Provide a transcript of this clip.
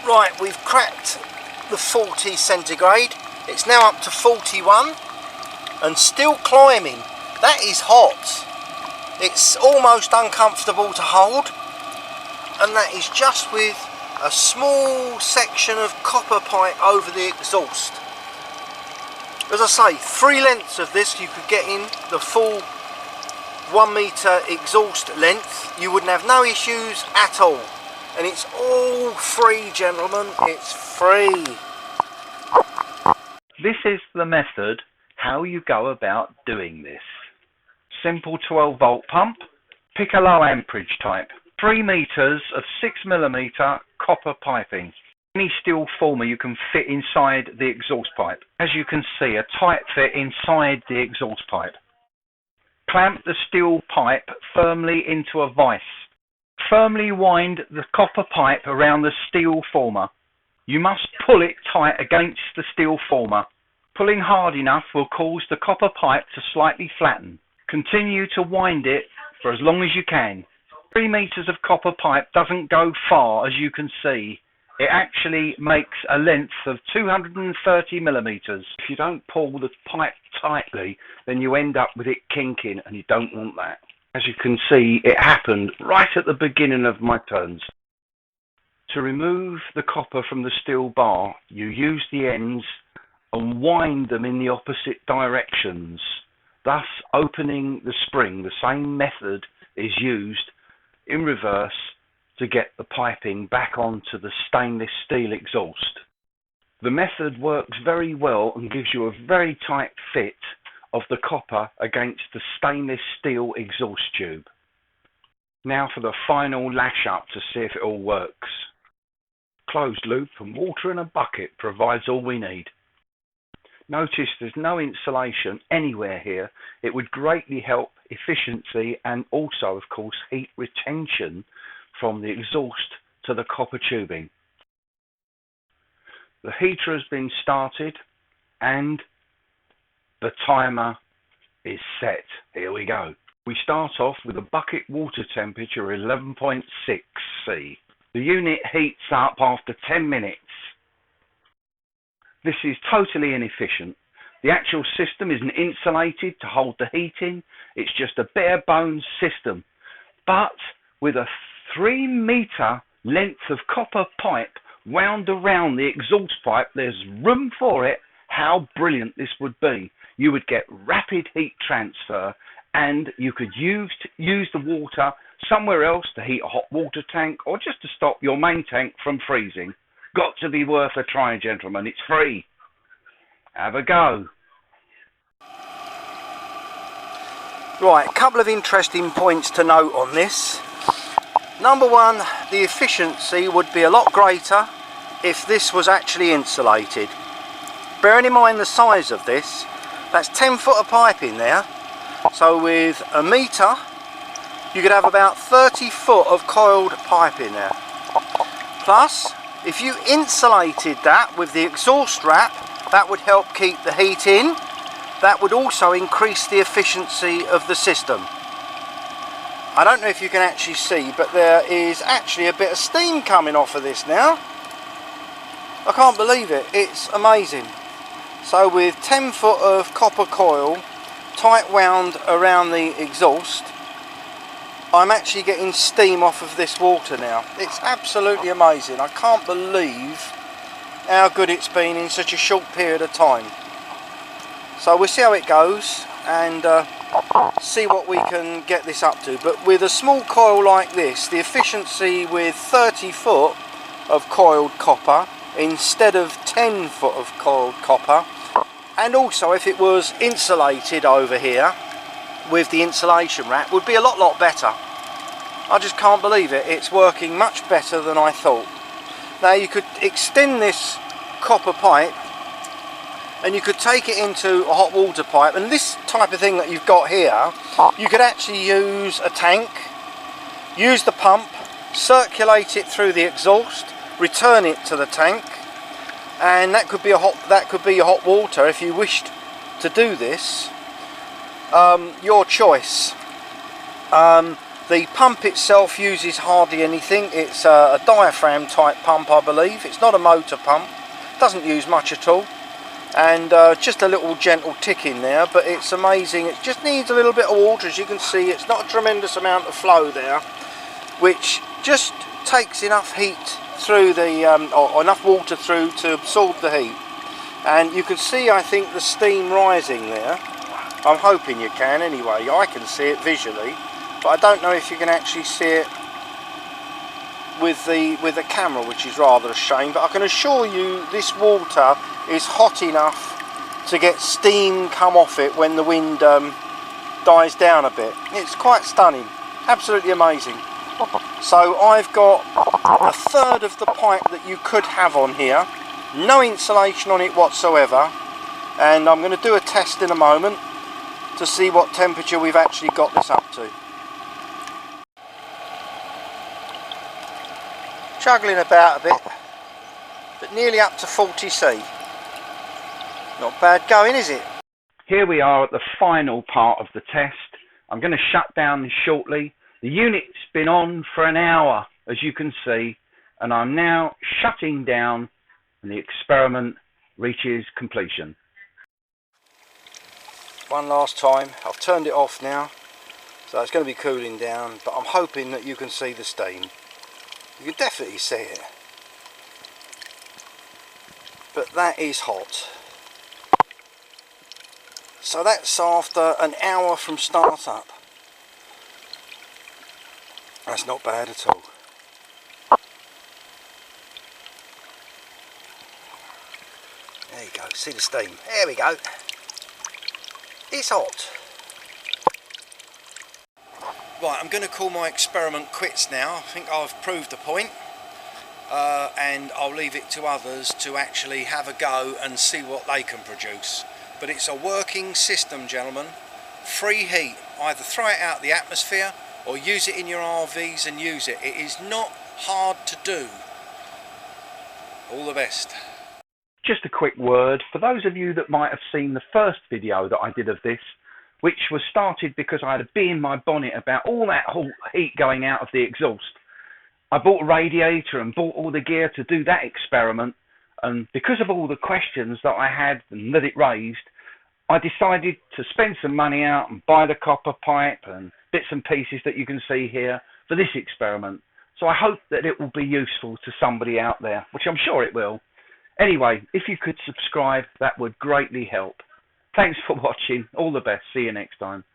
Right, we've cracked the 40 centigrade. It's now up to 41 and still climbing. That is hot. It's almost uncomfortable to hold, and that is just with a small section of copper pipe over the exhaust. As I say, 3 lengths of this you could get in the full 1 metre exhaust length. You wouldn't have no issues at all. And it's all free, gentlemen, it's free. This is the method how you go about doing this. Simple 12 volt pump, pick a low amperage type, 3 meters of 6mm copper piping. Any steel former you can fit inside the exhaust pipe. As you can see, a tight fit inside the exhaust pipe. Clamp the steel pipe firmly into a vise. Firmly wind the copper pipe around the steel former. You must pull it tight against the steel former. Pulling hard enough will cause the copper pipe to slightly flatten. Continue to wind it for as long as you can. 3 meters of copper pipe doesn't go far, as you can see. It actually makes a length of 230mm. If you don't pull the pipe tightly, then you end up with it kinking, and you don't want that. As you can see, it happened right at the beginning of my turns. To remove the copper from the steel bar, you use the ends and wind them in the opposite directions, thus opening the spring. The same method is used in reverse to get the piping back onto the stainless steel exhaust. The method works very well and gives you a very tight fit of the copper against the stainless steel exhaust tube. Now for the final lash up to see if it all works. Closed loop and water in a bucket provides all we need. Notice there's no insulation anywhere here. It would greatly help efficiency and also, of course, heat retention from the exhaust to the copper tubing. The heater has been started and the timer is set. Here we go. We start off with a bucket water temperature 11.6 C. The unit heats up after 10 minutes. This is totally inefficient. The actual system isn't insulated to hold the heat in. It's just a bare bones system. But with a 3 meter length of copper pipe wound around the exhaust pipe, there's room for it. How brilliant this would be. You would get rapid heat transfer, and you could use the water somewhere else to heat a hot water tank or just to stop your main tank from freezing. Got to be worth a try, gentlemen. It's free. Have a go. Right, a couple of interesting points to note on this. Number one, the efficiency would be a lot greater if this was actually insulated. Bearing in mind the size of this, that's 10 foot of pipe in there. So with a metre, you could have about 30 foot of coiled pipe in there. Plus, if you insulated that with the exhaust wrap, that would help keep the heat in. That would also increase the efficiency of the system. I don't know if you can actually see, but there is actually a bit of steam coming off of this now. I can't believe it. It's amazing. So with 10 foot of copper coil tight wound around the exhaust, I'm actually getting steam off of this water now. It's absolutely amazing. I can't believe how good it's been in such a short period of time. So we'll see how it goes and see what we can get this up to. But with a small coil like this, the efficiency with 30 foot of coiled copper instead of 10 foot of coiled copper, and also if it was insulated over here with the insulation wrap, would be a lot better. I just can't believe it. It's working much better than I thought. Now you could extend this copper pipe and you could take it into a hot water pipe, and this type of thing that you've got here, you could actually use a tank, use the pump, circulate it through the exhaust, return it to the tank, and that could be your hot water if you wished to do this. Your choice. The pump itself uses hardly anything. It's a diaphragm type pump, I believe. It's not a motor pump, doesn't use much at all, and just a little gentle tick in there, but it's amazing. It just needs a little bit of water. As you can see, it's not a tremendous amount of flow there, which just takes enough heat through the or enough water through to absorb the heat. And you can see, I think, the steam rising there. I'm hoping you can anyway. I can see it visually, but I don't know if you can actually see it with the camera, which is rather a shame. But I can assure you this water is hot enough to get steam come off it when the wind dies down a bit. It's quite stunning, absolutely amazing. So I've got a third of the pipe that you could have on here, no insulation on it whatsoever, and I'm going to do a test in a moment to see what temperature we've actually got this up to. Juggling about a bit, but nearly up to 40°C. Not bad going, is it? Here we are at the final part of the test. I'm going to shut down shortly. The unit's been on for an hour, as you can see, and I'm now shutting down and the experiment reaches completion. One last time. I've turned it off now, so it's going to be cooling down, but I'm hoping that you can see the steam. You can definitely see it, but that is hot. So that's after an hour from start up. That's not bad at all. There you go, see the steam. There we go. It's hot. Right, I'm going to call my experiment quits now. I think I've proved the point, and I'll leave it to others to actually have a go and see what they can produce. But it's a working system, gentlemen. Free heat. Either throw it out the atmosphere or use it in your RVs and use it. It is not hard to do. All the best. Just a quick word for those of you that might have seen the first video that I did of this, which was started because I had a bee in my bonnet about all that heat going out of the exhaust. I bought a radiator and bought all the gear to do that experiment, and because of all the questions that I had and that it raised, I decided to spend some money out and buy the copper pipe and bits and pieces that you can see here for this experiment. So I hope that it will be useful to somebody out there, which I'm sure it will. Anyway, if you could subscribe, that would greatly help. Thanks for watching. All the best. See you next time.